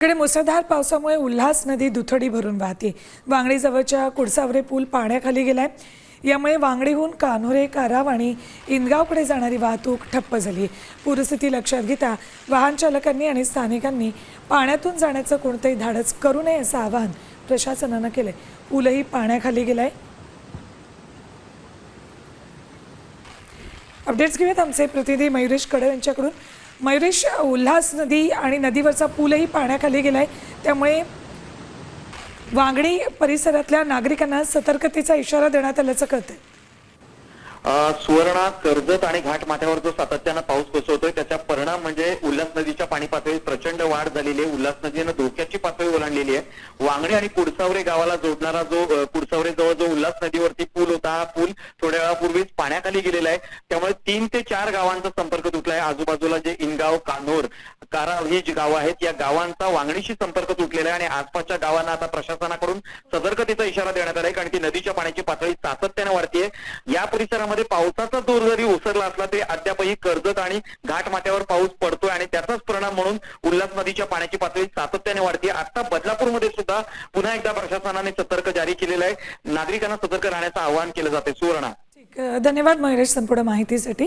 कडे मुसळधार पावसामुळे उल्हास नदी दुथडी भरून वाहते। वांगडीजवळच्या कुडसावरे पूल पाण्याखाली गेलाय। यामुळे वांगडीहून कान्होरे, काराव आणि इंदगावकडे जाणारी वाहतूक ठप्प झाली। पूरस्थिती लक्षात घेता वाहन चालकांनी आणि स्थानिकांनी पाण्यातून जाण्याचं कोणतेही धाडस करू नये असं आवाहन प्रशासनानं केलंय। पूलही पाण्याखाली गेलाय। अपडेट्स घेऊयात आमचे प्रतिनिधी मयुरेश कडे यांच्याकडून। मयुरेश, उल्हास नदी आणि नदीवरचा पूलही पाण्याखाली गेलाय, त्यामुळे वांगडी परिसरातल्या नागरिकांना सतर्कतेचा इशारा देण्यात आल्याचं कळतंय। सुवर्णा, कर्जत आणि घाटमाथ्यावर जो सातत्यानं पाऊस कोसळतोय त्याचा परिणाम म्हणजे उल्हास नदीच्या पाणी पातळीत प्रचंड वाढ झालेली आहे। उल्हास नदीनं धोक्याची पातळी ओलांडलेली आहे। वांगडी आणि कुडसावरे गावाला जोडणारा जो कुडसावरे जवळ जो उल्हास नदीवरती पूल होता, हा पूल थोड्या वेळापूर्वीच पाण्याखाली गेलेला आहे। त्यामुळे 3 ते 4 गावांचा संपर्क तुटलाय। आजूबाजूला जे इंगाव, कान्होर, काराव ही जी गावं आहेत या गावांचा वांगडीशी संपर्क तुटलेला आहे आणि आसपासच्या गावांना आता प्रशासनाकडून सतर्कतेचा इशारा देण्यात आलाय, कारण की नदीच्या पाण्याची पातळी सातत्याने वाढतेय। या परिसरामध्ये पावसाचा जोर जरी ओसरला असला तरी अद्यापही कर्जत आणि घाटमाथ्यावर पाऊस पडतोय आणि त्याचाच परिणाम म्हणून उल्हास नदीच्या पाण्याची पातळी सातत्याने वाढते। आता बदलापूरमध्ये सुद्धा पुन्हा एकदा प्रशासनाने सतर्क जारी केलेलं आहे। नागरिकांना सतर्क राहण्याचं आवाहन केलं जाते। सुवर्णा, धन्यवाद मयुरेश संपूर्ण माहितीसाठी।